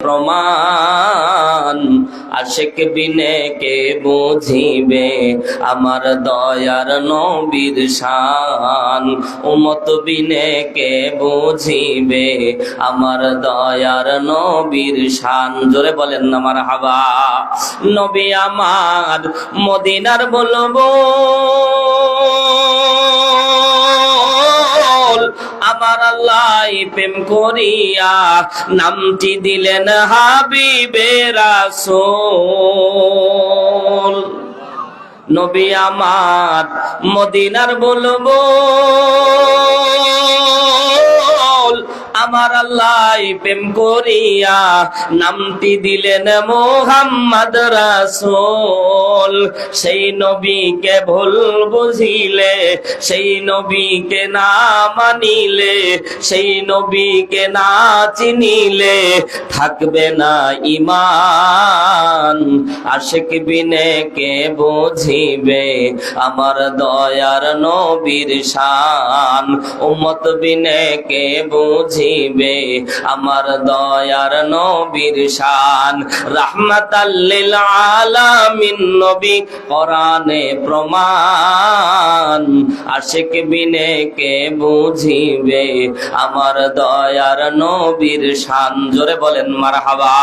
প্রমাণ। আশিক বিনে কে বুঝিবে আমার দয়ার নবীর শান, উম্মত বিনে কে বুঝিবে আমার দয়ার নবীর শান। জোরে বলেন না মারহাবা। নবী আমার মদিনার বলবো, আমার আল্লাহ প্রেম করিয়া নামটি দিলেন হাবিবে রাসূল। নবী আমার মদিনার বলবো, আমার আল্লাহ প্রেম করিয়া নামটি দিলেন মুহাম্মদ রাসূল। সেই নবীকে ভুল বুঝিলে, সেই নবীকে না মানিলে, সেই নবীকে না চিনিলে থাকবে না ঈমান। আশিক বিনে কে বুঝিবে আমার দয়ার নবীর শান, উম্মত বিনে কে বুঝিবে আমার দয়ার নবীর শান। রাহমাতাল লিল আলামিন নবী কোরআনে প্রমাণ। আশিক বিনে কে বুঝিবে আমার দয়ার নবীর শান। জোরে বলেন মারহাবা।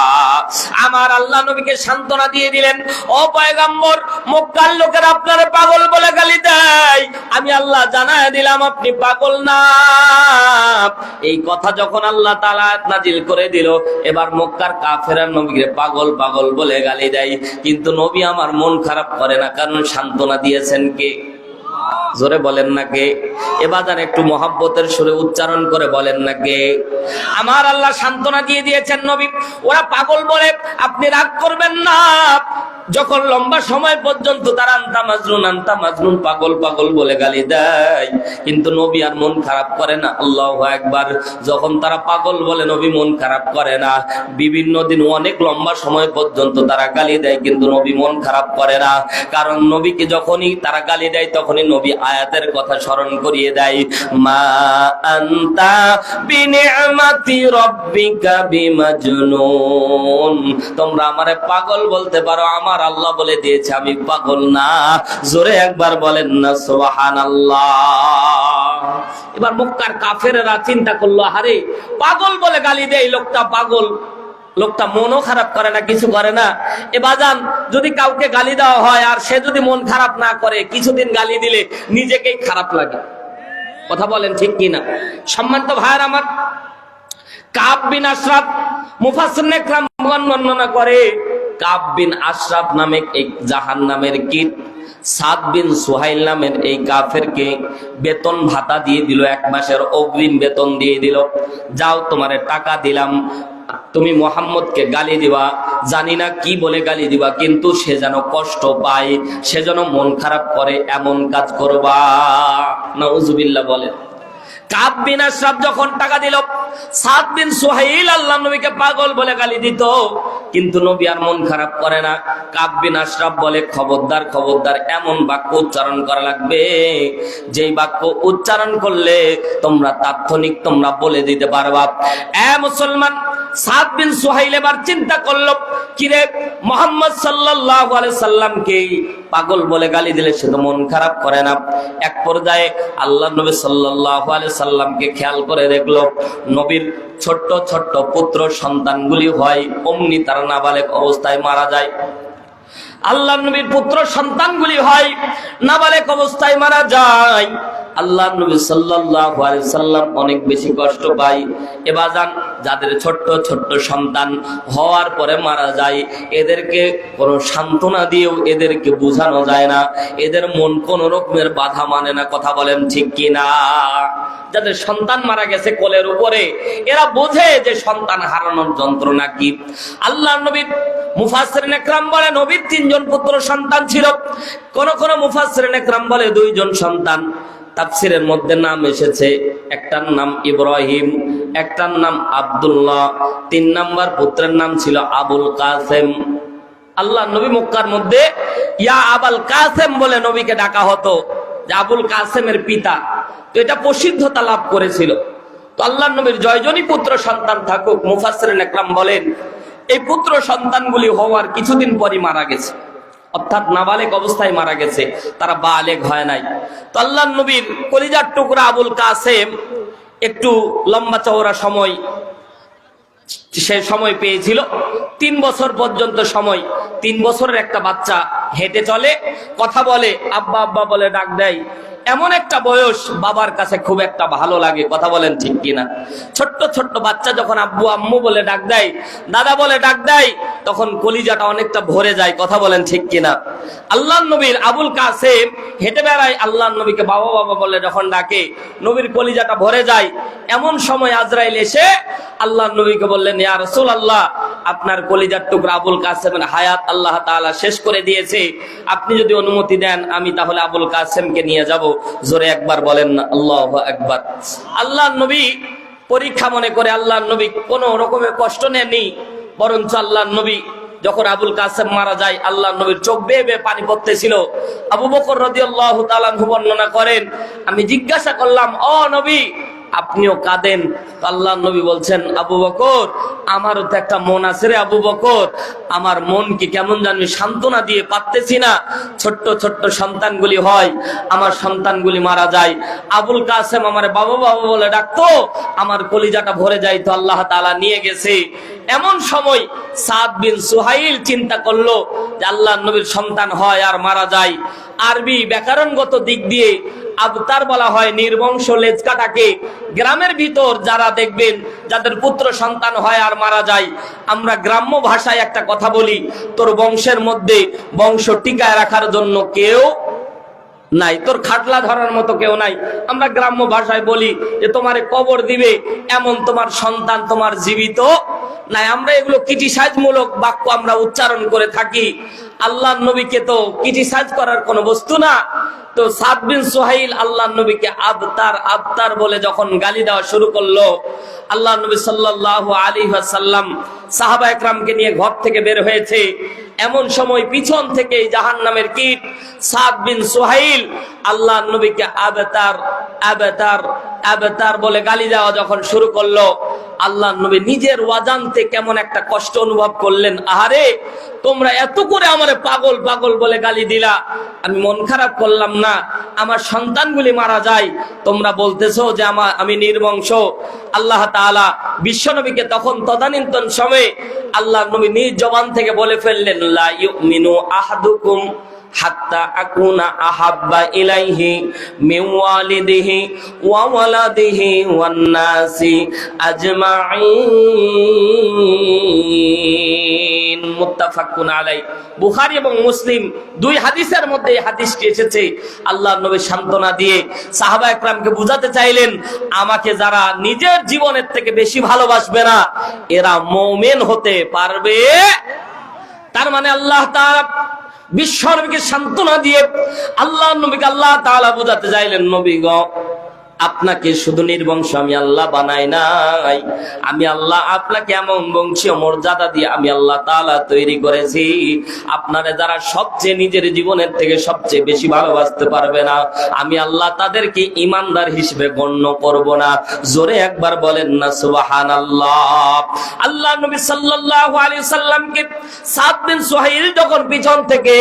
আমার আল্লাহ নবীকে সান্ত্বনা দিয়ে দিলেন, ও পয়গম্বর, মক্কার লোকেরা আপনারে পাগল বলে গালি দেয়, আমি আল্লাহ জানায় দিলাম আপনি পাগল না। এই কথা যখন আল্লাহ তাআলা নাজিল করে দিল, এবার মক্কার কাফেররা নবীকে পাগল পাগল বলে গালি দেয়, কিন্তু নবী আমার মন খারাপ করে না, কারণ সান্ত্বনা দিয়েছেন কে? জোরে বলেন না কে? এবার একটু মহব্বতের সুরে উচ্চারণ করে বলেন না কে? আমার আল্লাহ সান্ত্বনা দিয়ে দিয়েছেন নবী, ওরা পাগল বলে আপনি রাগ করবেন না। যখন লম্বা সময় পর্যন্ত তারা আন্তা মাজনুন পাগল পাগল বলে গালি দেয়, কিন্তু নবী আর মন খারাপ করে না। আল্লাহু আকবার। যখন তারা পাগল বলে নবী মন খারাপ করে না। বিভিন্ন দিন অনেক লম্বা সময় পর্যন্ত তারা গালি দেয়, কিন্তু নবী মন খারাপ করে না। কারণ নবীকে যখনই তারা গালি দেয় তখনই নবী আয়াতের কথা স্মরণ করিয়ে দেয়, মা আনতা বিনিআমাতি রাব্বিকা বিমাজনুন। তোমরা আমারে পাগল বলতে পারো, আমার আল্লাহ বলে দিয়েছে আমি পাগল না। জোরে একবার বলেন না সুবহানাল্লাহ। এবার মক্কার কাফেররা চিন্তা করলো, আরে পাগল বলে গালি দেয় লোকটা, পাগল লোকটা মনও খারাপ করে না, কিছু করে না। এ বাজান, যদি কাউকে গালি দেওয়া হয় আর সে যদি মন খারাপ না করে, কিছুদিন গালি দিলে নিজেকেই খারাপ লাগে। কথা বলেন ঠিক কিনা? সম্মানিত ভাইয়ের আমার, কাব বিন আশরাফ মুফাসসিরিনে কেরাম বর্ণনা করে, কাব বিন আশরাফ নামে এক জাহান্নামের কীট সাদ বিন সুহাইল নামের এই কাফেরকে বেতন ভাতা দিয়ে দিল, 1 মাসের অগ্রিম বেতন দিয়ে দিল। যাও, তোমারে টাকা দিলাম, তুমি মুহাম্মদকে গালি দিবা, জানি না কি বলে গালি দিবা, কিন্তু সে যেন কষ্ট পায়, সে যেন মন খারাপ করে, এমন কাজ করবা। নাউজুবিল্লাহ বলেন। কাব বিন আশরাফ যখন টাকা দিল, সাদ বিন সুহাইল আল্লাহর নবীকে পাগল বলে গালি দিত, কিন্তু নবী আর মন খারাপ করে না। কাব বিন আশরাফ বলে, খবরদার খবরদার, এমন বাক্য উচ্চারণ করা লাগবে যেই বাক্য উচ্চারণ করলে তোমরা তাৎক্ষণিক তোমরা বলে দিতে পারবা। এ মুসলমান, সাদ বিন সুহাইল এবার চিন্তা করলো, কিরে মুহাম্মদ সাল্লাল্লাহু আলাইহি সাল্লামকে পাগল বলে গালি দিলে সে তো মন খারাপ করে না। এক পর্যায়ে আল্লাহর নবী সাল্লাল্লাহু আলাইহি সাল্লামকে খেয়াল করে দেখলো, নবীর ছোট্ট ছোট্ট পুত্র সন্তানগুলি হয় অমনি তারা নাবালেগ অবস্থায় মারা যায়। আল্লাহর নবীর পুত্র সন্তানগুলি হয় নাবালেগ অবস্থায় মারা যায়। আল্লাহর নবী সাল্লাল্লাহু আলাইহি সাল্লাম অনেক বেশি কষ্ট পায়। এবার যাদের ছোট্ট ছোট্ট সন্তান হওয়ার পরে মারা যায়, এদেরকে কোনো সান্ত্বনা দিয়েও এদেরকে বোঝানো যায় না, এদের মন কোনো রকমের বাধা মানে না। কথা বলেন ঠিক কিনা? যাদের সন্তান মারা গেছে কোলের উপরে, এরা বোঝে যে সন্তান হারানোর যন্ত্রণা কি। আল্লাহর নবী মুফাসসিরিনে কেরাম বলে নবীর 3 জন পুত্র সন্তান ছিল, কোন কোন মুফাসসিরিনে কেরাম বলে 2 জন সন্তান। তাফসীরের মধ্যে নাম এসেছে, একটার নাম ইব্রাহিম, একটার নাম আব্দুল্লাহ, 3 নাম্বার পুত্রের নাম ছিল আবুল কাসেম। আল্লাহ নবী মক্কার মধ্যে ইয়া আবুল কাসেম বলে নবীকে ডাকা হতো, যে আবুল কাসেমের পিতা। তো এটা প্রসিদ্ধতা লাভ করেছিল। তো আল্লাহ নবীর জয়জনী পুত্র সন্তান থাকুক, মুফাসসিরিনে কেরাম বলেন এই পুত্র সন্তানগুলি হওয়ার কিছুদিন পরই মারা গেছে, অর্থাৎ নাবালেগ অবস্থায় মারা গেছে, তারা বালেগ হয় নাই। তো আল্লাহর নবীর কলিজার টুকরা আবুল কাসেম একটু লম্বা চওড়া সময় সে সময় পেয়েছিল, 3 বছর পর্যন্ত সময়। 3 বছরের একটা বাচ্চা হেঁটে চলে, কথা বলে, আব্বা আব্বা বলে ডাক দেয়, এমন একটা বয়স বাবার কাছে খুব একটা ভালো লাগে, কথা বলেন ঠিক কিনা? ছোট্ট ছোট্ট বাচ্চা যখন আব্বু আম্মু বলে ডাক দেয়, দাদা বলে ডাক দেয়, তখন কলিজাটা অনেকটা ভরে যায়, কথা বলেন ঠিক কিনা? আল্লাহর নবীর আবুল কাসেম হেঁটে বেড়ায়, আল্লাহর নবীকে বাবা বাবা বলে যখন ডাকে, নবীর কলিজাটা ভরে যায়। এমন সময় আজরাইল এসে আল্লাহর নবীকে বললেন, ইয়া রাসূলুল্লাহ, আপনার কলিজার টুকরা আবুল কাসেমের হায়াত আল্লাহ তাআলা শেষ করে দিয়েছে, আপনি যদি অনুমতি দেন আমি তাহলে আবুল কাসেমকে নিয়ে যাব। জোরে একবার বলেন না আল্লাহু আকবার। আল্লাহর নবী পরীক্ষা মনে করে আল্লাহর নবী কোনো রকমের কষ্ট নেননি, বরঞ্চ আল্লাহর নবী যখন আবুল কাসেম মারা যায়, আল্লাহর নবীর চোখ বেয়ে বেয়ে পানি পড়তেছিল। আবু বকর রাদিয়াল্লাহু তাআলা বর্ণনা করেন, আমি জিজ্ঞাসা করলাম, ও নবী আপনিও কাঁদেন? আল্লাহর নবী বলছেন, আবু বকর আমারও তো একটা মন আছে রে আবু বকর, আমার মনকে কেমন জানি সান্ত্বনা দিয়ে পারতেছি না। ছোট্ট ছোট্ট সন্তানগুলি হয়, আমার সন্তানগুলি মারা যায়, আবুল কাসেম আমার বাবা বাবা বলে ডাকতো, আমার কলিজাটা ভরে যায়, তো আল্লাহ তাআলা নিয়ে গেছে। এমন সময় সাদ বিন সুহাইল চিন্তা করলো যে আল্লাহর নবীর সন্তান হয় আর মারা যায়। আরবি ব্যাকরণগত দিক দিয়ে আবতার বলা হয় নির্বংশ লেজ কাটাকে। গ্রামের ভিতর যারা দেখবেন যাদের পুত্র সন্তান হয় আর মারা যায়, আমরা গ্রাম্য ভাষায় একটা কথা বলি, তোর বংশের মধ্যে বংশ টিকায় রাখার জন্য কেউ নাই, তোর খাটলা ধরার মতো কেউ নাই। আমরা গ্রাম্য ভাষায় বলি যে তোমারে কবর দিবে এমন তোমার সন্তান তোমার জীবিত নাই। আমরা এগুলো ক্রিটিসাইজ মূলক বাক্য আমরা উচ্চারণ করে থাকি। আল্লাহর নবীকে তো ক্রিটিসাইজ করার কোনো বস্তু না। তো সাদ বিন সুহাইল আল্লাহর নবীকে আবতার আবতার বলে যখন গালি দেওয়া শুরু করলো, আল্লাহর নবী সাল্লাল্লাহু আলাইহি ওয়াসাল্লাম সাহাবা একরামকে নিয়ে ঘর থেকে বের হয়েছে। এমন সময় পিছন থেকে জাহান্নামের কীট সাদ বিন সুহাইল আল্লাহর নবীকে আবতার আবতার আবতার বলে গালি দেওয়া যখন শুরু করলো, আল্লাহর নবী নিজের অজান্তে কেমন একটা কষ্ট অনুভব করলেন। আহারে, তোমরা এত করে আমারে পাগল পাগল বলে গালি দিলা, আমি মন খারাপ করলাম না, আমার সন্তানগুলি মারা যায়, তোমরা বলতেছো যে আমি নির্বংশ। আল্লাহ তাআলা বিশ্বনবীকে তখন তদানীন্তন সময়ে আল্লাহর নবী নিজ জবান থেকে বলে ফেললেন, লা ইউমিনু আহাদুকুম হাত্তা আকুনা আহাব্বা ইলাইহি মিন ওয়ালিদিহি ওয়া ওয়ালাদিহি ওয়ান নাসি আজমাইন। মুত্তাফাকুন আলাইহি। বুখারী এবং মুসলিম দুই হাদিসের মধ্যে এই হাদিসটি এসেছে। আল্লাহর নবী সান্ত্বনা দিয়ে সাহাবা একরামকে বুঝাতে চাইলেন, আমাকে যারা নিজের জীবনের থেকে বেশি ভালোবাসবে না এরা মুমিন হতে পারবে। তার মানে আল্লাহ তাআলা বিশ্ব নবীকে সান্ত্বনা দিয়ে আল্লাহর নবীকে আল্লাহ তাআলা বোঝাতে চাইলেন, নবী গো, আপনাকে শুধু নির্বংশ আমি আল্লাহ বানাই নাই, আমি আল্লাহ আপনাকে এমন বংশীয় মর্যাদা দিয়ে আমি আল্লাহ তাআলা তৈরি করেছি, আপনারা যারা সবচেয়ে নিজের জীবনের থেকে সবচেয়ে বেশি ভালোবাসতে পারবে না আমি আল্লাহ তাদেরকে ঈমানদার হিসেবে গণ্য করব না। জোরে একবার বলেন না সুবহানাল্লাহ। আল্লাহ নবী সাল্লাল্লাহু আলাইহি সাল্লামকে সাদ বিন সুহাইল যখন পিছন থেকে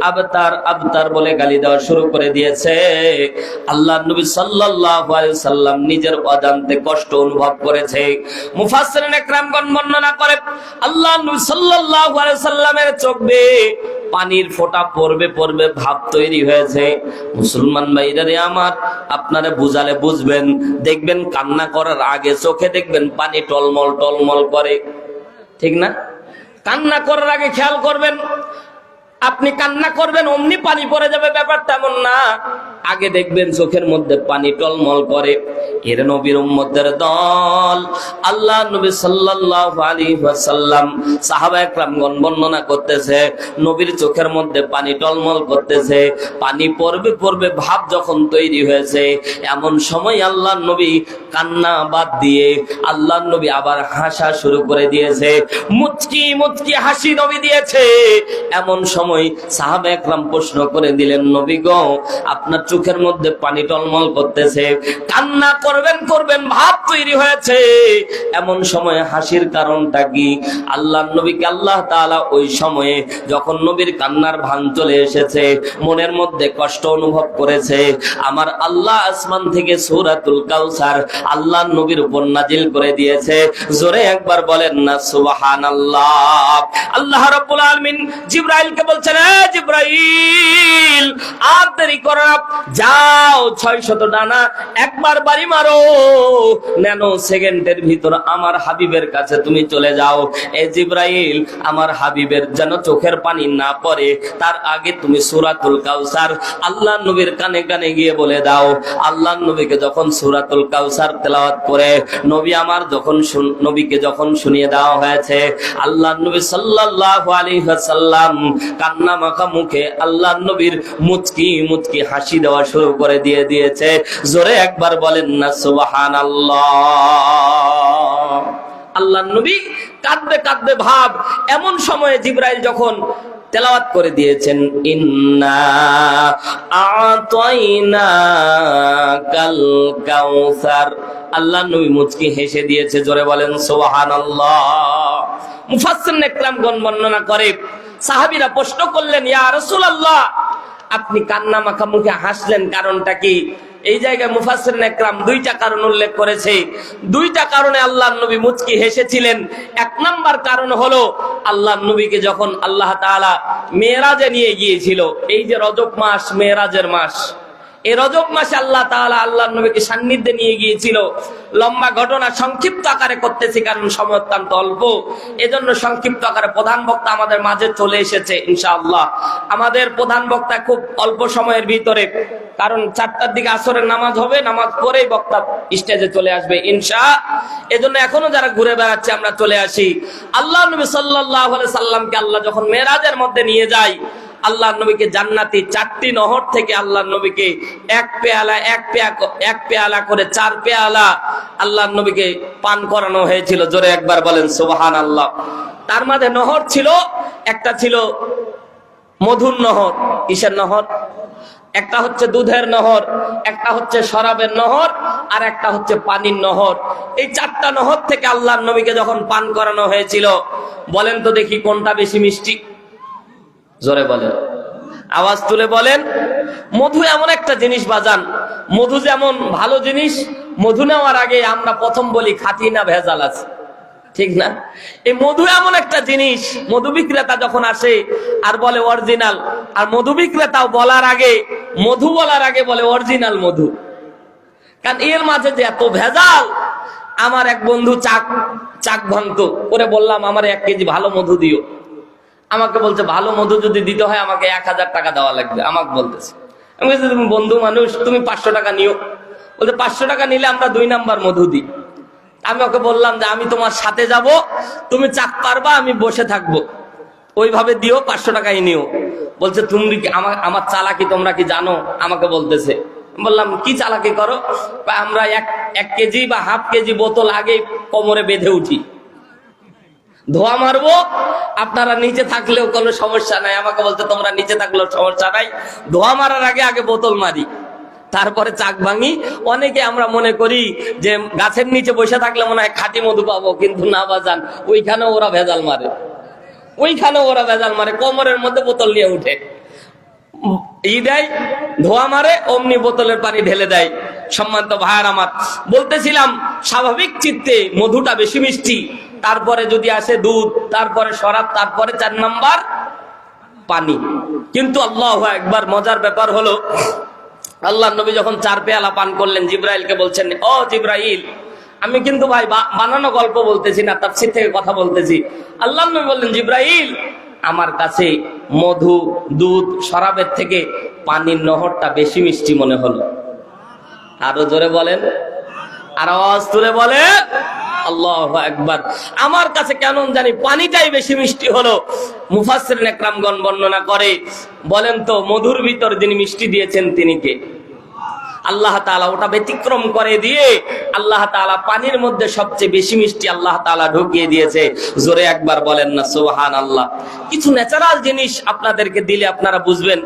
আবতার আবতার বলে গালি দেওয়া শুরু করে দিয়েছে, আল্লাহ নবী সাল্লাল্লাহু আলাইহি সাল্লাম নিজের অজান্তে কষ্ট অনুভব করেছে। মুফাসসিরিন একরামগণ বর্ণনা করে, আল্লাহ নবী সাল্লাল্লাহু আলাইহি সাল্লামের চোখ বেয়ে পানির ফোঁটা পড়বে পড়বে ভাব তৈরি হয়েছে। মুসলমান ভাইরা রে আমার, আপনারা বুঝালে বুঝবেন, দেখবেন কান্না করার আগে চোখে দেখবেন পানি টলমল টলমল করে, ঠিক না? কান্না করার আগে খেয়াল করবেন, আপনি কান্না করবেন অমনি পানি পড়ে যাবে, ব্যাপারটা এমন না। আগে দেখবেন চোখের মধ্যে পানি টলমল করে। এর নবীর উম্মতের দল আল্লাহ নবী সাল্লাল্লাহু আলাইহি ওয়াসাল্লাম সাহাবা একরামগণ বর্ণনা করতেছে, নবীর চোখের মধ্যে পানি টলমল করতেছে, পানি পড়বে পড়বে ভাব যখন তৈরি হয়েছে, এমন সময় আল্লাহ নবী কান্না বাদ দিয়ে আল্লাহ নবী আবার হাসা শুরু করে দিয়েছে, মুচকি মুচকি হাসি নবী দিয়েছে। এমন সময় সময় সাহাবা একরাম প্রশ্ন করে দিলেন, নবী গো, আপনার চোখের মধ্যে পানি টলমল করতেছে, কান্না করবেন ভাব তৈরি হয়েছে, এমন সময়ে হাসির কারণটা কি? আল্লাহর নবীকে আল্লাহ তাআলা ওই সময়ে যখন নবীর কান্নার ভান চলে এসেছে, মনের মধ্যে কষ্ট অনুভব করেছে, আমার আল্লাহ আসমান থেকে সূরাতুল কাউসার আল্লাহর নবীর উপর নাজিল করে দিয়েছে। জোরে একবার বলেন না সুবহানাল্লাহ। আল্লাহ রাব্বুল আলামিন জিবরাইলকে বলছেন, এ জিবরাইল, আর দেরি করো না, যাও 600 ডানা একবার বাড়ি মারো, ন্যানো সেকেন্ডের ভিতর আমার হাবিবের কাছে তুমি চলে যাও। এ জিবরাইল, আমার হাবিবের যেন চোখের পানি না পড়ে, তার আগে তুমি সূরাতুল কাউসার আল্লাহর নবীর কানে কানে গিয়ে বলে দাও। আল্লাহর নবীকে যখন সূরাতুল কাউসার তেলাওয়াত করে নবীকে যখন শুনিয়ে দেওয়া হয়েছে, আল্লাহর নবী সাল্লাল্লাহু আলাইহি ওয়াসাল্লাম কান্না মাখা মুখে আল্লাহর নবীর মুচকি মুচকি হাসি দেওয়া শুরু করে দিয়েছে। জোরে একবার বলেন না সুবহানাল্লাহ। আল্লাহর নবী কাঁদবে কাঁদবে ভাব। এমন সময়ে জিবরাইল যখন তেলাওয়াত করে দিয়েছেন, ইন্না আতাইনাকাল কাউসার, আল্লাহর নবী মুচকি হেসে দিয়েছে। জোরে বলেন সুবহানাল্লাহ। মুফাসসির ইকরামগণ বর্ণনা করে, সাহাবীরা প্রশ্ন করলেন, ইয়া রাসূলুল্লাহ, আপনি কান্না মাখা মুখে হাসলেন, কারণটা কি? এই জায়গায় মুফাসসির ইকরাম দুইটা কারণ উল্লেখ করেছে। দুইটা কারণে আল্লাহর নবী মুচকি হেসেছিলেন। এক নাম্বার কারণ হলো, আল্লাহর নবীকে যখন আল্লাহ তাআলা মেরাজে নিয়ে গিয়েছিল, এই যে রজব মাস মেরাজের মাস, এই রজব মাসে আল্লাহ তাআলা আল্লাহর নবীকে সান্নিধ্যে নিয়ে গিয়েছিল। লম্বা ঘটনা সংক্ষিপ্ত আকারে করতেছি, কারণ সময় অত্যন্ত অল্প, এজন্য সংক্ষিপ্ত আকারে। প্রধান বক্তা আমাদের মাঝে চলে এসেছে ইনশাআল্লাহ। আমাদের প্রধান বক্তা খুব অল্প সময়ের ভিতরে, কারণ 4টার দিকে আসরের নামাজ হবে, নামাজ পরেই বক্তা স্টেজে চলে আসবে এজন্য এখনো যারা ঘুরে বেড়াচ্ছে আমরা চলে আসি। আল্লাহর নবী সাল্লাল্লাহু আলাইহি সাল্লামকে আল্লাহ যখন মেরাজের মধ্যে নিয়ে যায়, আল্লাহর নবীকে জান্নাতি 4টি নহর থেকে আল্লাহর নবীকে এক পেয়ালা করে 4 পেয়ালা আল্লাহর নবীকে পান করানো হয়েছিল। জোরে একবার বলেন সুবহানাল্লাহ। তার মাঝে নহর ছিল, একটা ছিল মধুর নহর। কিসের নহর? একটা হচ্ছে দুধের নহর, একটা হচ্ছে শরাবের নহর, আর একটা হচ্ছে পানির নহর। এই 4টা নহর থেকে আল্লাহর নবীকে যখন পান করানো হয়েছিল, বলেন তো দেখি কোনটা বেশি মিষ্টি? জোরে বলেন, আওয়াজ তুলে বলেন। মধু এমন একটা জিনিস বাজান, মধু যেমন ভালো জিনিস, মধু নেওয়ার আগে আমরা প্রথম বলি খাঁটি না ভেজাল আছে, ঠিক না? এই মধু এমন একটা জিনিস, মধু বিক্রেতা যখন আসে আর বলে অরিজিনাল, আর মধু বিক্রেতাও মধু বলার আগে বলে অরিজিনাল মধু, কারণ এর মাঝে যে এত ভেজাল। আমার এক বন্ধু চাক ভাঙতো, করে বললাম আমার 1 কেজি ভালো মধু দিও। আমাকে বলছে, ভালো মধু যদি দিতে হয় আমাকে 1000 টাকা দেওয়া লাগবে। আমাকে বলতেছে, আমি বলছি তুমি বন্ধু মানুষ, তুমি 500 টাকা নিও। বলতে 500 টাকা নিলে আমরা 2 নাম্বার মধু দিই। আমি ওকে বললাম যে আমি তোমার সাথে যাব, তুমি চাক পারবা, আমি বসে থাকবো, ওইভাবে দিও, 500 টাকাই নিও। বলছে তুমি আমার চালাকি তোমরা কি জানো? আমাকে বলতেছে। বললাম কি চালাকি করো? আমরা 1 কেজি বা হাফ কেজি বোতল আগে কোমরে বেঁধে উঠি, ধোয়া মারবো, আপনারা নিচে থাকলেও কোনো সমস্যা নাই। আমাকে বলতে তোমরা নিচে থাকলেও সমস্যা নাই, ধোয়া মারার আগে বোতল মারি, তারপরে চাক ভাঙি। অনেকে আমরা মনে করি যে গাছের নিচে বসে থাকলে মনে হয় খাঁটি মধু পাবো, কিন্তু না বাজান, ওইখানেও ওরা ভেজাল মারে, কোমরের মধ্যে বোতল নিয়ে উঠে দেয়, ধোয়া মারে, অমনি বোতলের পানি ঢেলে দেয়। সম্মানিত ভাইয়ার আমার, বলতেছিলাম স্বাভাবিক চিত্তে মধুটা বেশি মিষ্টি, তারপরে যদি আসে দুধ, তারপরে শরাব, তারপরে 4 নাম্বার পানি। কিন্তু আল্লাহু আকবার, মজার ব্যাপার হলো আল্লাহর নবী যখন 4 পেয়ালা পান করলেন, জিবরাইলকে বলছেন, ও জিবরাইল, আমি কিন্তু ভাই বানানো গল্প বলতেছি না, তাফসীর থেকে কথা বলতেছি। আল্লাহর নবী বললেন, জিবরাইল, আমার কাছে মধু, দুধ, শরাবের থেকে পানির নহরটা বেশি মিষ্টি মনে হলো। আরো জোরে বলেন, আর আওয়াজ তুলে বলেন আল্লাহু আকবার। আমার কাছে কেন জানি পানিটাই বেশি মিষ্টি হলো। মুফাসসিরিন ইকরামগণ বর্ণনা করে, বলেন তো মধুর ভিতর যিনি মিষ্টি দিয়েছেন তিনি কে? আল্লাহ তাআলা ওটা ব্যতিক্রম করে দিয়ে আল্লাহ তাআলা পানির মধ্যে সবচেয়ে বেশি মিষ্টি আল্লাহ তাআলা ঢুকিয়ে দিয়েছে। জোরে একবার বলেন না সুবহানাল্লাহ। কিছু ন্যাচারাল জিনিস আপনাদেরকে দিলে আপনারা বুঝবেন।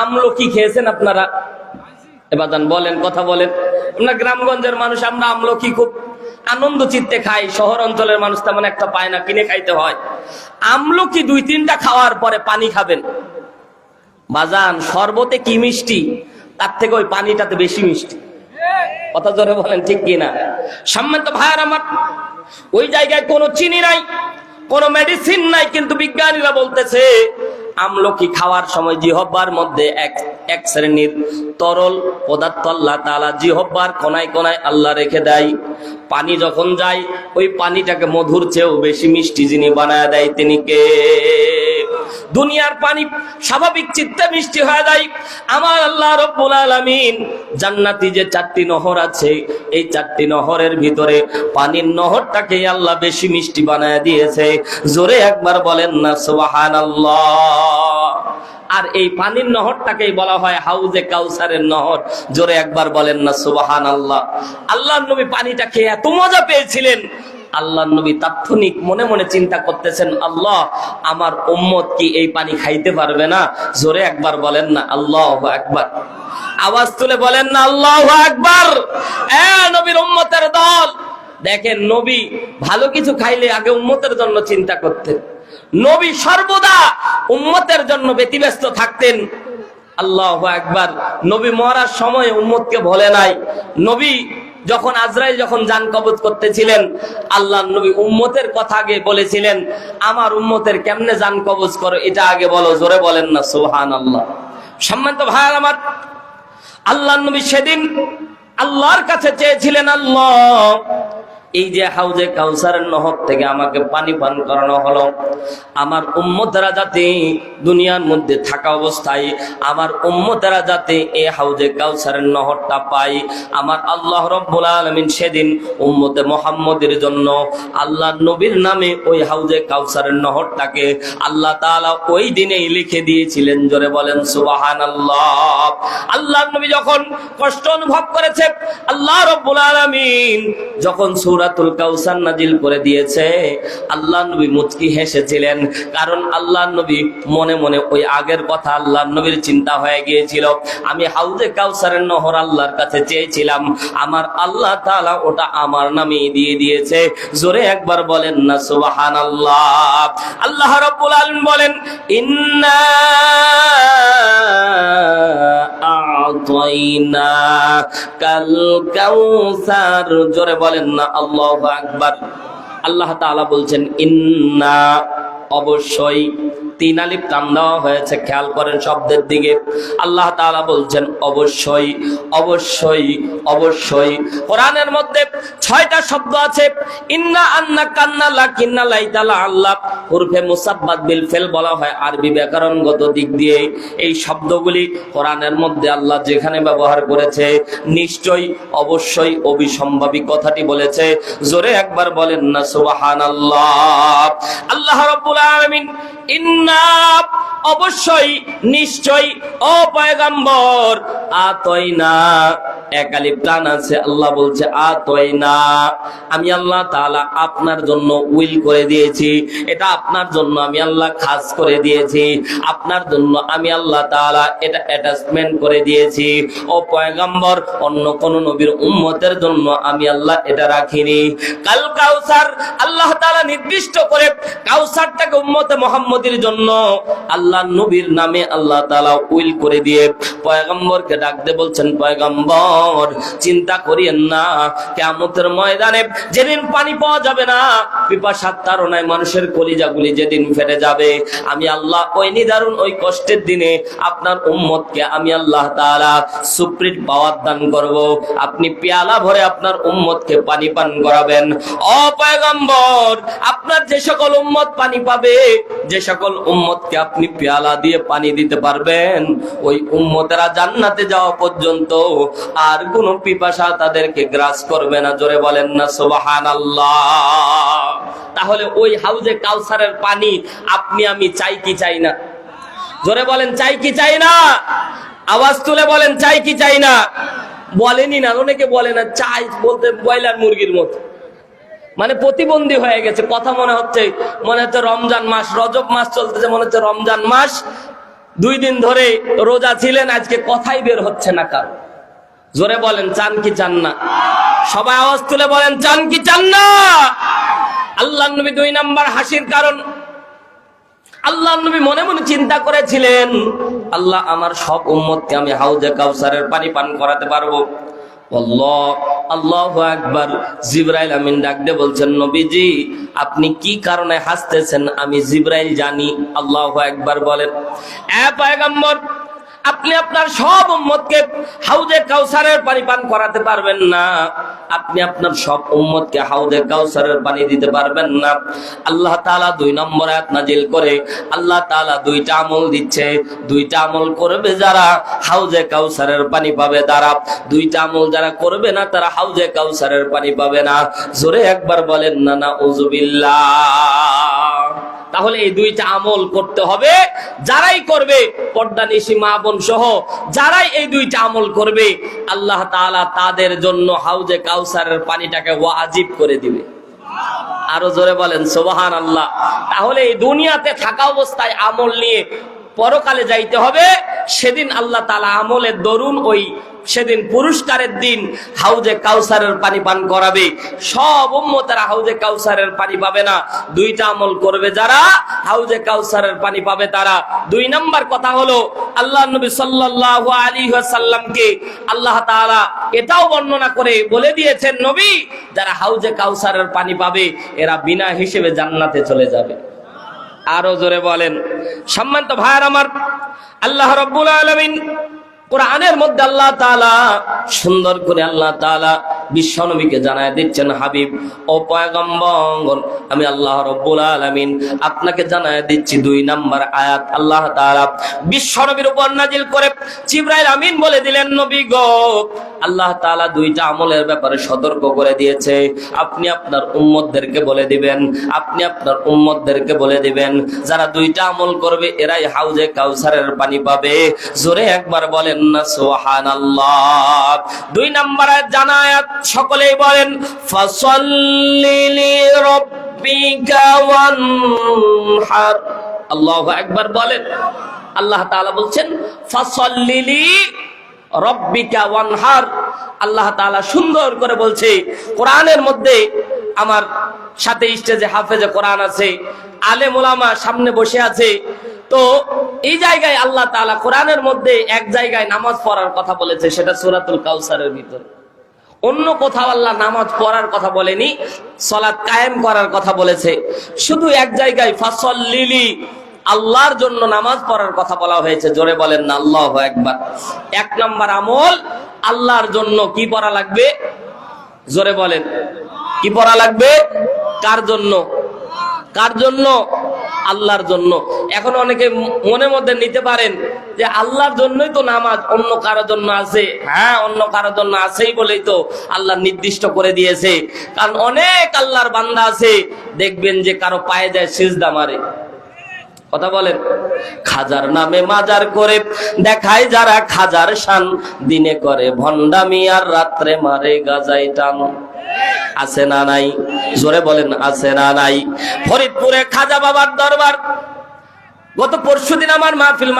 আমলকি খেয়েছেন আপনারা? এবার বলেন, কথা বলেন। আমরা গ্রামগঞ্জের মানুষ, আমরা আমলকি খুব আনন্দ চিত্তে খাই। শহর অঞ্চলের মানুষ তেমন একটা পায় না, কিনে খাইতে হয়। আমলকি 2-3টা খাওয়ার পরে পানি খাবেন। বাজান শরবতে কি মিষ্টি, তার থেকে ওই পানিটাতে বেশি মিষ্টি। কথা জোরে বলেন, ঠিক কিনা? সম্মানিত ভাইয়ার আমার, ওই জায়গায় কোনো চিনি নাই, কোনো মেডিসিন নাই, কিন্তু বিজ্ঞানীরা বলতেছে আমলকি খাওয়ার সময় জিহ্বার মধ্যে এক শ্রেণীর তরল পদার্থ আল্লাহ তাআলা জিহ্বার কোনায় কোনায় আল্লাহ রেখে দেয়। পানি যখন যায়, ওই পানিটাকে মধুর চেয়েও বেশি মিষ্টি যিনি বানায় দেয় তিনি কে? দুনিয়ার পানি স্বাভাবিক চিত্তে মিষ্টি হয়ে যায়। আমার আল্লাহ রাব্বুল আলামিন জান্নাতি যে 4টি নহর আছে, এই 4টি নহরের ভিতরে পানির নহরটাকে আল্লাহ বেশি মিষ্টি বানায় দিয়েছে। জোরে একবার বলেন না সুবহানাল্লাহ। আর এই পানির নহরটাকেই বলা হয় হাউজে কাউসারের নহর। জোরে একবার বলেন না সুবহানাল্লাহ। আল্লাহর নবী পানিটা খেয়ে এত মজা পেয়েছিলেন, আল্লাহর নবী তাৎক্ষণিক মনে মনে চিন্তা করতেছেন, আল্লাহ আমার উম্মত কি এই পানি খাইতে পারবে না? জোরে একবার বলেন না আল্লাহু আকবার। আওয়াজ তুলে বলেন না আল্লাহু আকবার। নবীর উম্মতের দল, দেখেন নবী ভালো কিছু খাইলে আগে উম্মতের জন্য চিন্তা করতেন। নবী সর্বদা উম্মতের জন্য ব্যতিব্যস্ত থাকতেন। আল্লাহু আকবার। নবী মরার সময় উম্মতকে বলে নাই। নবী যখন আজরাইল যখন জান কবজ করতেছিলেন, আল্লাহর নবী উম্মতের কথা আগে বলেছিলেন, আমার উম্মতের কেমনে জান কবজ করো এটা আগে বলো। জোরে বলেন না সুবহানাল্লাহ। সম্মানিত ভাইরা আমার, আল্লাহর নবী সেদিন আল্লাহর কাছে চেয়েছিলেন, আল্লাহ এই যে হাউজে কাউসারের নহর থেকে আমাকে পানি পান করানো হলো, আমার উম্মতেরা যাতে দুনিয়ার মধ্যে থাকা অবস্থায় আমার উম্মতেরা যাতে এই হাউজে কাউসারের নহরটা পায়। আমার আল্লাহ রাব্বুল আলামিন সেদিন উম্মতে মুহাম্মদের জন্য আল্লাহর নবীর নামে ওই হাউজে কাউসারের নহরটাকে আল্লাহ তাআলা ওই দিনেই লিখে দিয়েছিলেন। জোরে বলেন সুবহানাল্লাহ। আল্লাহর নবী যখন কষ্ট অনুভব করেছে, আল্লাহ রাব্বুল আলামিন যখন সূরাতুল কাউসার নাজিল করে দিয়েছে, আল্লাহর নবী মুচকি হেসেছিলেন। কারণ আল্লাহর নবী মনে মনে ওই আগের কথা আল্লাহর নবীর চিন্তা হয়ে গিয়েছিল, আমি হাউজে কাউসারের নহর আল্লাহর কাছে চেয়েছিলাম, আমার আল্লাহ তাআলা ওটা আমার নামেই দিয়ে দিয়েছে। জোরে একবার বলেন না সুবহানাল্লাহ। আল্লাহ রাব্বুল আলামিন বলেন, ইন্না আ'তাইনা কাল কাউসার। জোরে বলেন না আল্লাহু আকবার। আল্লাহ তাআলা বলছেন ইন্না, অবশ্যই। 3 আলিফ টান দেওয়া হয়েছে, খেয়াল করেন শব্দের দিকে। আল্লাহ তাআলা বলছেন অবশ্যই, অবশ্যই, অবশ্যই। কোরআনের মধ্যে 6টা শব্দ আছে। ইন্না, আন্না, কান্না, লাকিন্না, লাইতালা, আল্লাহ উরফে মুসাব্বাত বিল ফেল বলা হয় আরবি ব্যাকরণগত দিক দিয়ে। এই শব্দগুলি কোরআনের মধ্যে আল্লাহ যেখানে ব্যবহার করেছে, নিশ্চয়ই, অবশ্যই, অবিসম্ভাবী কথাটি বলেছে। জোরে একবার বলেন না সুবহানাল্লাহ। আল্লাহ রাব্বুল আলামিন ইন্না, অবশ্যই, নিশ্চয়, ও পয়গম্বর, আতয়না, এক আলিফ টান আছে, আল্লাহ বলছে আতয়না, আমি আল্লাহ তাআলা আপনার জন্য উইল করে দিয়েছি, এটা আপনার জন্য আমি আল্লাহ খাস করে দিয়েছি, আপনার জন্য আমি আল্লাহ তাআলা এটা অ্যাটাচমেন্ট করে দিয়েছি। ও পয়গম্বর, অন্য কোন নবীর উম্মতের জন্য আমি আল্লাহ এটা রাখিনি। কাল কাউসার, আল্লাহ তাআলা নির্দিষ্ট করে কাউসারটাকে উম্মতে মুহাম্মদের জন্য আল্লাহ নবীর নামে আল্লাহ তাআলা উইল করে দিয়ে পয়গম্বরকে ডাকতে বলছেন, পয়গম্বর চিন্তা করিয়েন না, কিয়ামতের ময়দানে যেদিন পানি পাওয়া যাবে না, পিপাসার তাড়নায় মানুষের কলিজাগুলি যেদিন ফেটে যাবে, আমি আল্লাহ ওই নিদারুণ ওই কষ্টের দিনে আপনার উম্মতকে আমি আল্লাহ তাআলা সুপ্রিট পাওয়ার দান করব, আপনি পেয়ালা ভরে আপনার উম্মতকে পানি পান করাবেন। ও পয়গম্বর, আপনার যে সকল উম্মত পানি পাবে, যে সকল উম্মতকে আপনি পেয়ালা দিয়ে পানি দিতে পারবেন, ওই উম্মতেরা জান্নাতে যাওয়া পর্যন্ত আর কোন পিপাসা তাদেরকে গ্রাস করবে না। জোরে বলেন না সুবহানাল্লাহ। তাহলে ওই হাউজে কাউসারের পানি আপনি আমি চাই কি চাই না? জোরে বলেন চাই কি চাই না? আওয়াজ তুলে বলেন চাই কি চাই না? বলেনি না, অনেকে বলে না, চাই বলতে ব্রয়লার মুরগির মতো, মানে প্রতিবন্ধী হয়ে গেছে কথা। মনে হচ্ছে রমজান মাস, রজব মাস চলতেছে, মনে হচ্ছে রমজান মাস। 2 দিন ধরে রোজা ছিলেন, আজকে কথাই বের হচ্ছে না কার। জোরে বলেন চান কি চান না? সবাই আওয়াজ তুলে বলেন চান কি চান না? আল্লাহ নবী 2 নাম্বার হাসির কারণ, আল্লাহ নবী মনে মনে চিন্তা করেছিলেন, আল্লাহ আমার সব উম্মতকে আমি হাউজে কাউসারের পানি পান করাতে পারবো। আল্লাহ, আল্লাহু আকবার। জিবরাইল আমিন ডাক দিয়ে বলছেন, নবীজি আপনি কি কারণে হাসতেছেন আমি জিবরাইল জানি। আল্লাহু আকবার বলেন। এ পয়গম্বর, আপনি আপনার সব উম্মতকে হাউজে কাউসারের পানি পান করাতে পারবেন না, আপনি আপনার সব উম্মতকে হাউজে কাউসারের পানি দিতে পারবেন না। আল্লাহ তাআলা 2 নম্বর আয়াত নাজিল করে আল্লাহ তাআলা 2টা আমল দিচ্ছে। 2টা আমল করবে যারা হাউজে কাউসারের পানি পাবে তারা, 2টা আমল যারা করবে না তারা হাউজে কাউসারের পানি পাবে না। জোরে একবার বলেন না নাউজুবিল্লাহ। তাহলে এই 2টা আমল করতে হবে। যারাই করবে, পর্দানিশী মা বোন সহ যারাই এই 2টা আমল করবে, আল্লাহ তাআলা তাদের জন্য হাউজে কাউসারের পানিটাকে ওয়াজিব করে দিবে। আরো জোরে বলেন সুবহানাল্লাহ। তাহলে এই দুনিয়াতে থাকা অবস্থায় আমল নিয়ে পরকালে যাইতে হবে। সেদিন আল্লাহ তাআলা আমলের দরুন ওই সেদিন পুরস্কারের দিন হাউজে কাউসারের পানি পান করাবে। সব উম্মতেরা হাউজে কাউসারের পানি পাবে না। 2টা আমল করবে যারা হাউজে কাউসারের পানি পাবে তারা। 2 নাম্বার কথা হলো, আল্লাহ নবী সাল্লাল্লাহু আলাইহি ওয়াসাল্লামকে আল্লাহ তাআলা এটাও বর্ণনা করে বলে দিয়েছেন, নবী যারা হাউজে কাউসারের পানি পাবে এরা বিনা হিসেবে জান্নাতে চলে যাবে। আরো জোরে বলেন। সম্মানিত ভাইরা আমার, আল্লাহ রাব্বুল আলামিন কোরআনের মধ্যে আল্লাহ তাআলা সুন্দর করে আল্লাহ তাআলা বিশ্বনবীকে জানায় দিচ্ছেন, হাবিব ও পয়গম্বর, আমি আল্লাহ রাব্বুল আলামিন আপনাকে জানায় দিচ্ছি। 2 নাম্বার আয়াত আল্লাহ তাআলা বিশ্বনবীর উপর নাজিল করে জিবরাইল আমিন বলে দিলেন, নবী গো, আল্লাহ তাআলা 2টা আমলের ব্যাপারে সতর্ক করে দিয়েছে। আপনি আপনার উম্মতদেরকে বলে দিবেন, আপনি আপনার উম্মতদেরকে বলে দিবেন, যারা 2টা আমল করবে এরাই হাউজে কাউসারের পানি পাবে। জোরে একবার বলেন না সুবহানাল্লাহ। 2 নম্বরে জানায়াত সকলেই বলেন, ফাসাল্লি লিরাব্বিকা ওয়ানহার। আল্লাহু আকবার বলেন। আল্লাহ তাআলা বলছেন ফাসাল্লি লিরাব্বিকা ওয়ানহার। আল্লাহ তাআলা সুন্দর করে বলছে কোরআনের মধ্যে। আমার সাথে স্টেজে হাফেজে কোরআন আছে, আলেম ওলামা সামনে বসে আছে। তো এই জায়গায় আল্লাহ তাআলা কোরআনের মধ্যে এক জায়গায় নামাজ পড়ার কথা বলেছে, সেটা সূরাতুল কাউসারের ভিতর। অন্য কোথাও আল্লাহ নামাজ পড়ার কথা বলেনি, সালাত কায়েম করার কথা বলেছে। শুধু এক জায়গায় ফাসাল্লি, আল্লাহর জন্য নামাজ পড়ার কথা বলা হয়েছে। জোরে বলেন না আল্লাহু আকবার। 1 নম্বর আমল, আল্লাহর জন্য কি পড়া লাগবে? জোরে বলেন কি পড়া লাগবে? কার জন্য? কার জন্য? আল্লাহর জন্য। এখন অনেকে মনের মধ্যে নিতে পারেন যে আল্লাহর জন্যই তো নামাজ, অন্য কারোর জন্য আছে। হ্যাঁ, অন্য কারোর জন্য আছেই বলেই তো আল্লাহ নির্দিষ্ট করে দিয়েছে। কারণ অনেক আল্লাহর বান্দা আছে, দেখবেন যে কারো পায়ে যায় সিজদা মারে। কথা বলেন। খাজার নামে মাজার করে দেখায় যারা খাজার শান, দিনে করে ভণ্ডামি আর রাত্রে মারে গাজাই টান। আছে না নাই? জোরে বলেন আছে না নাই? ফরিদপুরে খাজা বাবার দরবার। গত পরশুদিন আমার মাহফিল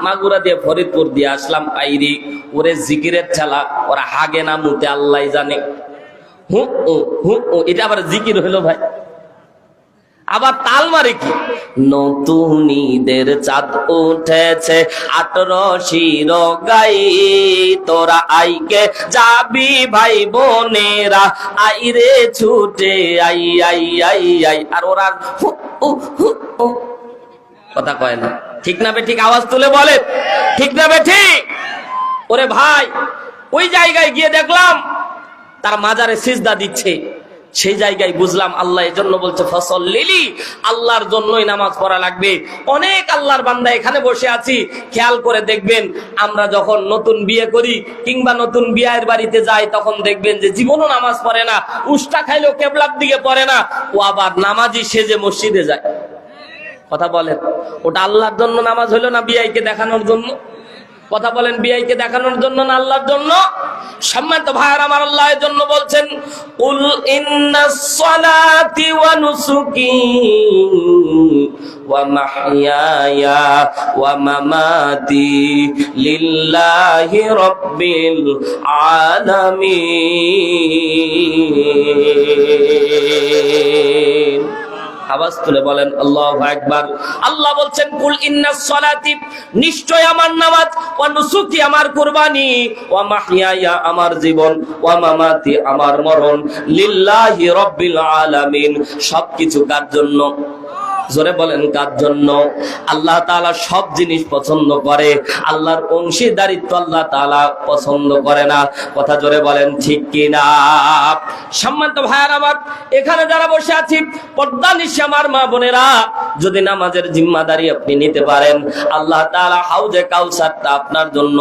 মাগুরা দিয়ে ফরিদপুর দিয়ে আসলাম। আইরি ওরে জিকিরের চালা, ওরা হাগে না মুতে আল্লাহ জানে। হু হু, এটা আবার জিকির হইলো ভাই? আবার তাল মারে কি? নতুন ঈদের চাঁদ উঠেছে 18 গাই, তোরা আইকে যাবি ভাই বোনেরা, আইরে ছুটে আই আই আই আই। আর ওরা কথা কয় না। ঠিক না বে ঠিক? আওয়াজ তুলে বলে ঠিক না বে ঠিক? ওরে ভাই, ওই জায়গায় গিয়ে দেখলাম তার মাজারে সিজদা দিচ্ছে। সেই জায়গায় বুঝলাম আল্লাহ এই জন্য বলছে ফাসাল্লি, আল্লাহর জন্যই নামাজ পড়া লাগবে। অনেক আল্লাহর বান্দা এখানে বসে আছি, খেয়াল করে দেখবেন আমরা যখন নতুন বিয়ে করি কিংবা নতুন বিয়ের বাড়িতে যাই, তখন দেখবেন যে জীবনও নামাজ পড়ে না, উষ্টা খাইলেও কেবলার দিকে পড়ে না, ও আবার নামাজি সেজে মসজিদে যায়। কথা বলেন, ওটা আল্লাহর জন্য নামাজ হলো না বিয়াইকে দেখানোর জন্য? কথা বলেন, বিআইকে দেখানোর জন্য না আল্লাহর জন্য? সম্মানিত ভাইয়ের আমার, আল্লাহর জন্য বলছেন, কুল ইন্নাস সালাতি ওয়া নুসুকি ওয়া মাহইয়ায়া ওয়া মামাতি লিল্লাহি রাব্বিল আলামিন। আওয়াজ তুলে বলেন আল্লাহু আকবার। আল্লাহ বলছেন, কুল ইন্নাস সালাতি, নিশ্চয় আমার নামাজ, ওয়া নুসুকি আমার কুরবানি, ওয়া মাহইয়ায়া আমার জীবন, ওয়া মামাতি আমার মরণ, লিল্লাহি রাব্বিল আলামিন, সবকিছু কার জন্য? জোরে বলেন কার জন্য? আল্লাহ তাআলা সব জিনিস পছন্দ করে, আল্লাহর অংশীদারিত্ব আল্লাহ তাআলা পছন্দ করে না। কথা জোরে বলেন ঠিক কি না? সম্মানিত ভাইয়েরা আমার, এখানে যারা বসে আছি পর্দা নিশি আমার মা বোনেরা, যদি নামাজের জিম্মাদারি আপনি নিতে পারেন, আল্লাহ তাআলা হাউজে কাউসারটা আপনার জন্য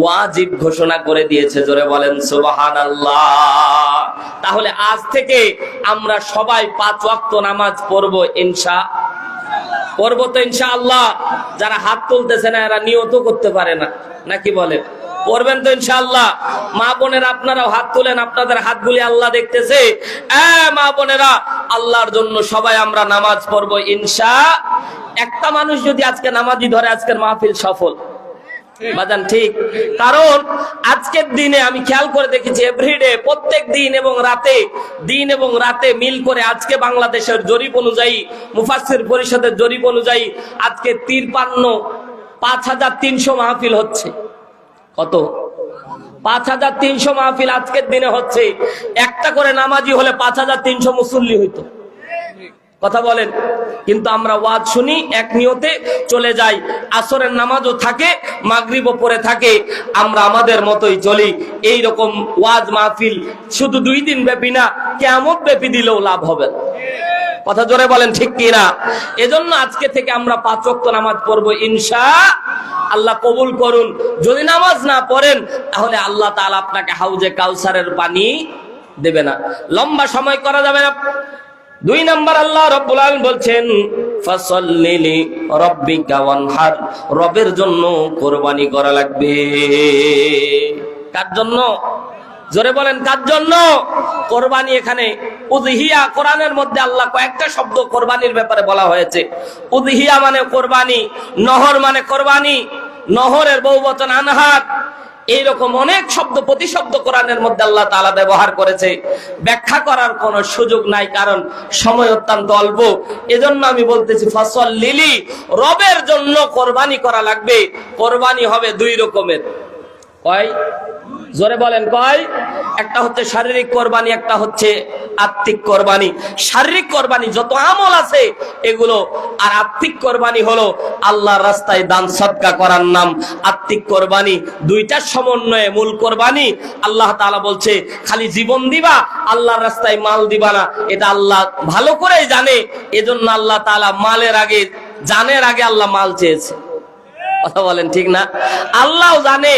ওয়াজিব ঘোষণা করে দিয়েছে। জোরে বলেন সুবহানাল্লাহ। তাহলে আজ থেকে আমরা সবাই 5 ওয়াক্ত নামাজ পড়বো তো ইনশাআল্লাহ। যারা হাত তুলতেছে না এরা নিয়ত করতে পারে না, নাকি বলেন? পড়বেন তো ইনশাআল্লাহ। মা বোনেরা আপনারাও হাত তুলেন, আপনাদের হাতগুলি আল্লাহ দেখতেছে। মা বোনেরা, আল্লাহর জন্য সবাই আমরা নামাজ পড়বো একটা মানুষ যদি আজকে নামাজি ধরে, আজকের মাহফিল সফল বাজান, ঠিক? কারণ আজকের দিনে আমি খেয়াল করে দেখেছি, এভরিডে, প্রত্যেক দিন এবং রাতে মিল করে আজকে বাংলাদেশের জরিপ অনুযায়ী, মুফাসসির পরিষদের জরিপ অনুযায়ী আজকে 5300 মাহফিল হচ্ছে। কত? 5300 মাহফিল আজকের দিনে হচ্ছে। একটা করে নামাজি হলে 5300 মুসল্লি হইতো। কথা বলেন। কিন্তু আমরা ওয়াজ শুনি, এক নিয়তে চলে যাই, আসরের নামাজও থাকে, মাগরিবও পড়ে থাকে, আমরা আমাদের মতোই চলি। এই রকম ওয়াজ মাহফিল শুধু 2 দিন ব্যাপী না, কিয়ামত ব্যাপী দিলেও লাভ হবে না। কথা জোরে বলেন ঠিক কি না? এজন্য আজকে থেকে আমরা 5 ওয়াক্ত নামাজ পড়বো ইনশাআল্লাহ। কবুল করুন। যদি নামাজ না পড়েন তাহলে আল্লাহ তাআলা আপনাকে হাউজে কাউসারের পানি দেবে না, লম্বা সময় করা যাবে না। 2 নাম্বার, আল্লাহ রাব্বুল আলামিন বলছেন, ফাসাল্লি লিরাব্বিকা ওয়ানহার, রবের জন্য কুরবানি করা লাগবে। কার জন্য? জোরে বলেন কার জন্য? কুরবানি। এখানে উযহিয়া, কোরআনের মধ্যে আল্লাহ কয়েকটা শব্দ কুরবানির ব্যাপারে বলা হয়েছে। উযহিয়া মানে কুরবানি, নহর মানে কুরবানি, নহরের বহুবচন আনহার, এইরকম অনেক শব্দ, প্রতিশব্দ কোরআনের মধ্যে আল্লাহ তাআলা ব্যবহার করেছে। ব্যাখ্যা করার কোনো সুযোগ নাই, কারণ সময় অত্যন্ত অল্প। এজন্য আমি বলতেছি, ফাসাল্লি, রবের জন্য কোরবানি করা লাগবে। কোরবানি হবে 2 রকমের। কয়? জোরে বলেন কয়? একটা হচ্ছে শারীরিক কোরবানি, একটা হচ্ছে আত্মিক কোরবানি। শারীরিক কোরবানি যত আমল আছে এগুলো, আর আত্মিক কোরবানি হলো আল্লাহর রাস্তায় দান সদকা করার নাম। আত্মিক কোরবানি, 2টার সমন্বয়ে মূল কোরবানি। আল্লাহ তাআলা বলছে, খালি জীবন দিবা, আল্লাহর রাস্তায় মাল দিবা না। এটা আল্লাহ ভালো করেই জানে। এজন্য আল্লাহ তাআলা মালের আগে, জানের আগে আল্লাহ মাল চেয়েছে। কথা বলেন ঠিক না? আল্লাহ জানে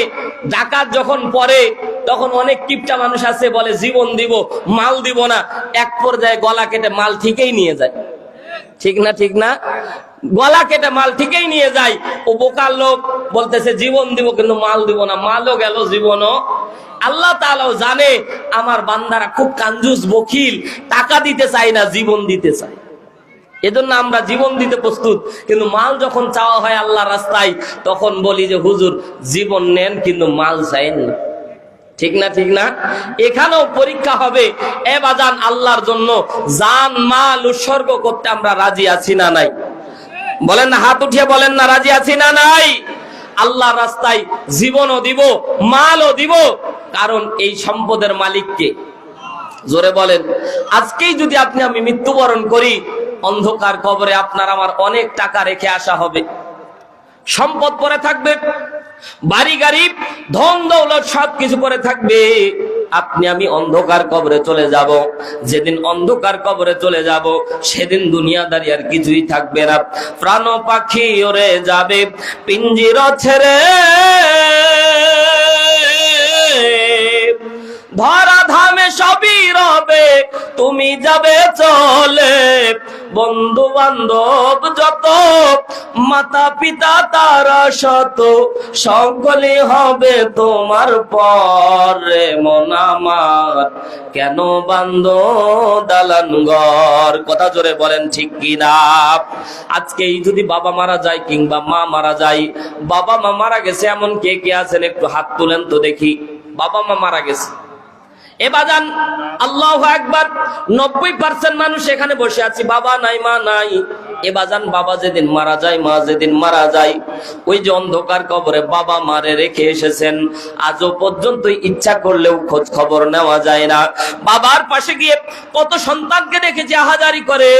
যাকাত যখন পড়ে তখন অনেক কিপটা মানুষ আছে, বলে জীবন দিব, মাল দিব না। এক পর্যায়ে গলা কেটে মাল ঠিকই নিয়ে যায়। ঠিক না? ঠিক না? গলা কেটে মাল ঠিকই নিয়ে যায়। ও বোকার লোক বলতেছে জীবন দিব কিন্তু মাল দিব না, মালও গেল জীবনও। আল্লাহ তাআলাও জানে আমার বান্দারা খুব কাঞ্জুস, বখিল, টাকা দিতে চায় না, জীবন দিতে চায়। এজন্য আমরা জীবন দিতে প্রস্তুত, কিন্তু মাল যখন চাওয়া হয় আল্লাহর রাস্তায় তখন বলি যে হুজুর জীবন নেন কিন্তু মাল চাইেন না। ঠিক না? ঠিক না? এখানেও পরীক্ষা হবে। বাজান, আল্লাহর জন্য জান মাল উৎসর্গ করতে আমরা রাজি আছি না নাই? বলেন না, হাত উঠিয়ে বলেন না, রাজি আছি না নাই? আল্লাহর রাস্তায় জীবনও দিব, মালও দিব, কারণ এই সম্পদের মালিককে। জোরে বলেন। আজকেই যদি আপনি আমি মৃত্যুবরণ করি, অন্ধকার কবরে আপনার আমার অনেক টাকা রেখে আসা হবে, সম্পদ পড়ে থাকবে, বাড়ি গাড়ি, ধন দৌলত সবকিছু পড়ে থাকবে। আপনি আমি অন্ধকার কবরে চলে যাব। যেদিন অন্ধকার কবরে চলে যাব সেদিন দুনিয়াদারি আর কিছুই থাকবে না। প্রাণ পাখি ওরে যাবে পিঞ্জির ছেড়ে, ধরা ধামে সবই রবে, তুমি যাবে চলে। বন্ধু বান্ধব যত, মাতা পিতা তারা শত, সকলে হবে তোমার পরে। মন আমার কেন বান্ধ দালান ঘর? কথা জোরে বলেন ঠিক কিনা? আজকেই যদি বাবা মারা যায় কিংবা মা মারা যায়, বাবা মা মারা গেছে এমন কে কে আছেন একটু হাত তুলেন তো দেখি। বাবা মা মারা গেছে, এ বাজান আল্লাহু আকবার, 90% মানুষ এখানে বসে আছি, বাবা নাই মা নাই। এ বাজান বাবা যেদিন মারা যায়, মা যেদিন মারা যায়, ওই যে অন্ধকার কবরে বাবা মারে রেখে এসেছেন, আজও পর্যন্ত ইচ্ছা করলেও খোঁজ খবর নেওয়া যায় না। বাবার পাশে গিয়ে কত সন্তানকে দেখেছি আহাজারি করে,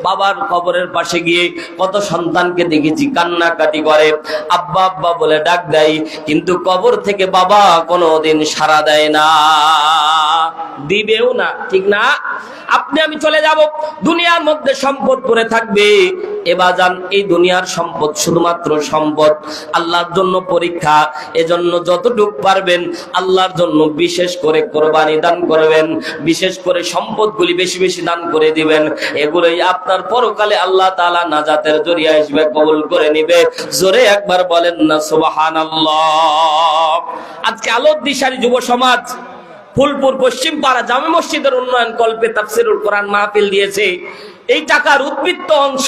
বাবার কবরের পাশে গিয়ে কত সন্তানকে দেখেছি কান্নাকাটি করে, আব্বা আব্বা বলে ডাক দেয়, কিন্তু কবর থেকে বাবা কোনোদিন সাড়া দেয় না, দিবেও না, ঠিক না? আপনি আমি চলে যাব, দুনিয়ার মধ্যে সম্পদ পড়ে থাকবে। এবার যান, এই দুনিয়ার সম্পদ শুধুমাত্র সম্পদ, আল্লাহর জন্য পরীক্ষা। এজন্য যতটুকু পারবেন আল্লাহর জন্য বিশেষ করে কোরবানি দান করবেন, বিশেষ করে সম্পদগুলি বেশি বেশি দান করে দিবেন। এগুলোই আপনার পরকালে আল্লাহ তাআলা নাজাতের জরিয়া হিসেবে কবুল করে নিবে। জোরে একবার বলেন না সুবহানাল্লাহ। আজকে আলোর দিশারি যুব সমাজ ফুলপুর পশ্চিম পাড়া জামে মসজিদের উন্নয়ন কল্পে তাফসীরুল কোরআন মাহফিল দিয়েছে। এই টাকার উদ্বৃত্ত অংশ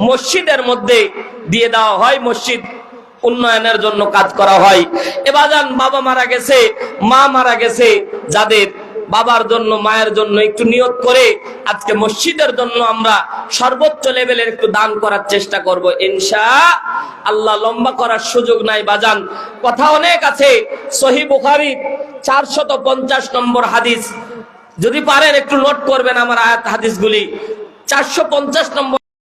মসজিদের মধ্যে দিয়ে দেওয়া হয়, মসজিদ উন্নয়নের জন্য কাজ করা হয়। এবার বাবা মারা গেছে, মা মারা গেছে, যাদের বাবার জন্য মায়ের জন্য একটু নিয়ত করে আজকে মসজিদের জন্য আমরা সর্বোচ্চ লেভেলের একটু দান করার চেষ্টা করব ইনশাআল্লাহ। লম্বা করার সুযোগ নাই বাজান, কথা অনেক আছে। সহিহ বুখারী 450 নম্বর হাদিস, যদি পারেন একটু নোট করবেন আমার আয়াত হাদিসগুলি। 450 নম্বর